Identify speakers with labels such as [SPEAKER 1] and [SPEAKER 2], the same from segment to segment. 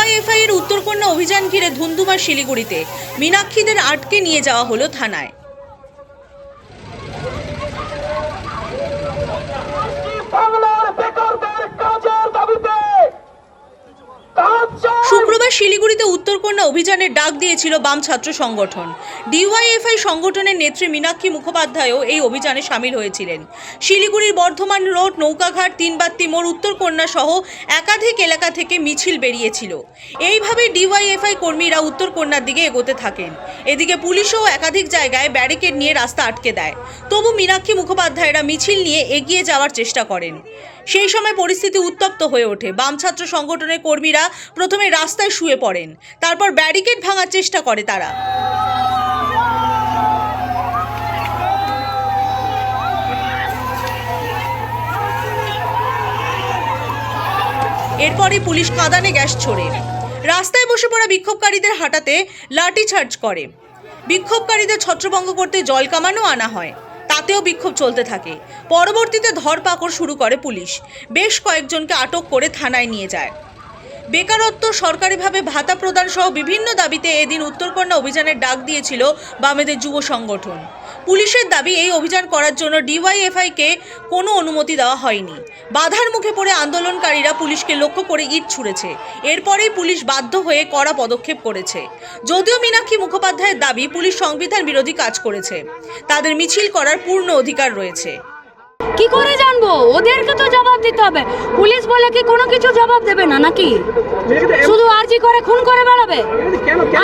[SPEAKER 1] DYFI এর উত্তরকন্যা অভিযান ঘিরে ধুন্ধুমার শিলিগুড়িতে মীনাক্ষীদের আটকে নিয়ে যাওয়া হলো থানায়। শুক্রবার শিলিগুড়িতে উত্তরকন্যা অভিযানের ডাক দিয়েছিল বাম ছাত্র সংগঠন। ডিওয়াইএফআই সংগঠনের নেত্রী মীনাক্ষী মুখোপাধ্যায়ও এই অভিযানে সামিল হয়েছিলেন। শিলিগুড়ির বর্ধমান রোড, নৌকাঘাট, তিনবাত্তি মোড়, উত্তরকন্যা সহ একাধিক এলাকা থেকে মিছিল বেরিয়েছিল। এইভাবে ডিওয়াইএফআই কর্মীরা উত্তরকন্যার দিকে এগোতে থাকেন। এদিকে পুলিশও একাধিক জায়গায় ব্যারিকেড নিয়ে রাস্তা আটকে দেয়। তবু মীনাক্ষী মুখোপাধ্যায়রা মিছিল নিয়ে এগিয়ে যাওয়ার চেষ্টা করেন। সেই সময় পরিস্থিতি উত্তপ্ত হয়ে ওঠে। বাম ছাত্র সংগঠনের কর্মীরা প্রথমে রাস্তায় শুয়ে পড়েন, তারপর ব্যারিকেড ভাঙার চেষ্টা করে তারা। এরপরই পুলিশ কাঁদানে গ্যাস ছোড়ে। রাস্তায় বসে পড়া বিক্ষোভকারীদের হাঁটাতে লাঠিচার্জ করে। বিক্ষোভকারীদের ছত্রভঙ্গ করতে জল কামানও আনা হয়, তাতেও বিক্ষোভ চলতে থাকে। পরবর্তীতে ধরপাকড় শুরু করে পুলিশ। বেশ কয়েকজনকে আটক করে থানায় নিয়ে যায়। বেকারত্ব, সরকারিভাবে ভাতা প্রদান সহ বিভিন্ন দাবিতে এদিন উত্তরকন্যা অভিযানের ডাক দিয়েছিল বামেদের যুব সংগঠন। পুলিশের দাবি, এই অভিযান করার জন্য ডিওয়াইএফআইকে কোনো অনুমতি দেওয়া হয়নি। বাধার মুখে পড়ে আন্দোলনকারীরা পুলিশকে লক্ষ্য করে ইট ছুঁড়েছে। এরপরেই পুলিশ বাধ্য হয়ে কড়া পদক্ষেপ করেছে। যদিও মীনাক্ষী মুখোপাধ্যায়ের দাবি, পুলিশ সংবিধান বিরোধী কাজ করেছে, তাদের মিছিল করার পূর্ণ অধিকার রয়েছে।
[SPEAKER 2] কি করে জানবো? ওদেরকে তো জবাব দিতে হবে। পুলিশ বলে কি কোনো কিছু জবাব দেবে না নাকি? শুধু আরজি করে খুন করে বেড়াবে,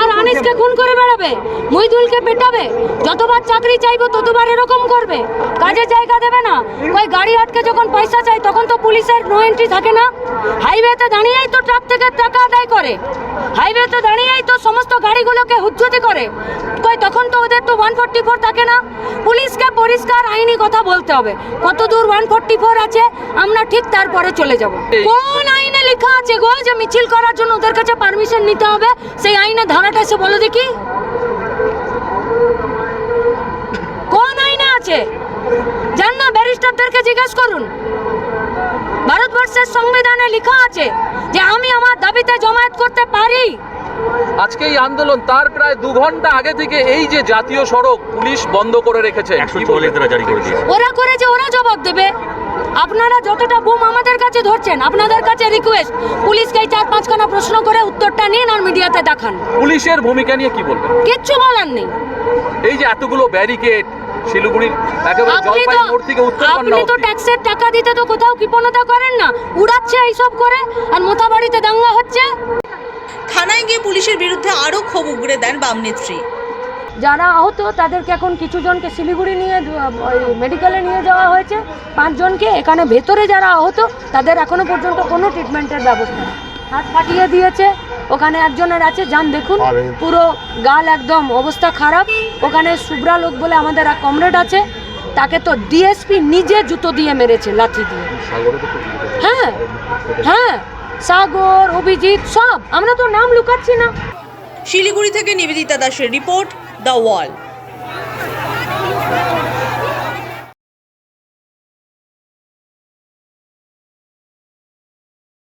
[SPEAKER 2] আর আনিসকে খুন করে বেড়াবে, মহিদুলকে পেটাবে। যতবার চাকরি চাইবো ততবার এরকম করবে, কাজের জায়গা দেবে না। ওই গাড়ি আটকে যখন পয়সা চাই তখন তো পুলিশের নো এন্ট্রি থাকে না। হাইওয়েতে দাঁড়িয়েই তো ট্রাক থেকে টাকা আদায় করে, হাইওয়েতে দাঁড়িয়েই তো সমস্ত গাড়িগুলোকে হুজ্জতি করে। কই তখন তো ওদের তো 144 থাকে না। পুলিশকে পরিষ্কার আইনি কথা বলতে হবে, কত দূর 144 আছে আমরা ঠিক তারপরে চলে যাব। কোন আইনে লেখা আছে গো যে মিছিল করার জন্য ওদের কাছে পারমিশন নিতে হবে? সেই আইনে ধারাটা এসে বলো দেখি, কোন আইনে আছে? জান না, ব্যারিস্টারদেরকে জিজ্ঞেস করুন। ভারতবর্ষের সংবিধানে লেখা আছে যে আমি আমার দাবিতে জমায়েত করতে পারি।
[SPEAKER 3] আজকে এই আন্দোলন তার প্রায় 2 ঘন্টা আগে থেকে এই যে জাতীয় সড়ক পুলিশ বন্ধ করে রেখেছে, 144 ধারা জারি করে দিয়েছে।
[SPEAKER 2] ওরা করেছে, ওরা জবাব দেবে। আপনারা যতটা বুম আমাদের কাছে ধরছেন, আপনাদের কাছে রিকোয়েস্ট, পুলিশকে 4-5খানা প্রশ্ন করে উত্তরটা নিন আর মিডিয়াতে দেখান।
[SPEAKER 3] পুলিশের ভূমিকা নিয়ে কি বলবেন?
[SPEAKER 2] কিচ্ছু বলার নেই।
[SPEAKER 3] এই যে এতগুলো ব্যারিকেড শিলিগুড়ির একেবারে জলপাইগুড়ি মোড় থেকে উত্তরকন্যা,
[SPEAKER 2] আপনি তো ট্যাক্সের টাকা দিতে তো কোথাও কৃপণতা করেন না, উড়াচ্ছে এইসব করে, আর মোথাবাড়িতে দাঙ্গা হচ্ছে।
[SPEAKER 1] থানায় গিয়ে পুলিশের বিরুদ্ধে আরও ক্ষোভ উগরে দেন বাম নেত্রী।
[SPEAKER 2] যারা আহত তাদেরকে এখন কিছু জনকে শিলিগুড়ি নিয়ে মেডিকেলে নিয়ে যাওয়া হয়েছে, 5 জনকে। এখানে ভেতরে যারা আহত তাদের এখনো পর্যন্ত কোনো ট্রিটমেন্টের ব্যবস্থা নেই। হাত ফাটিয়ে দিয়েছে, ওখানে একজনের আছে, যান দেখুন, পুরো গাল একদম অবস্থা খারাপ। ওখানে শুভ্রা লোক বলে আমাদের এক কমরেড আছে, তাকে তো ডিএসপি নিজে জুতো দিয়ে মেরেছে, লাথি দিয়ে। হ্যাঁ হ্যাঁ, সাগর, অভিজিৎ সব, আমরা তো নাম লুকাচ্ছি না।
[SPEAKER 1] শিলিগুড়ি থেকে নিবেদিতা দাসের রিপোর্ট, দ্য ওয়াল।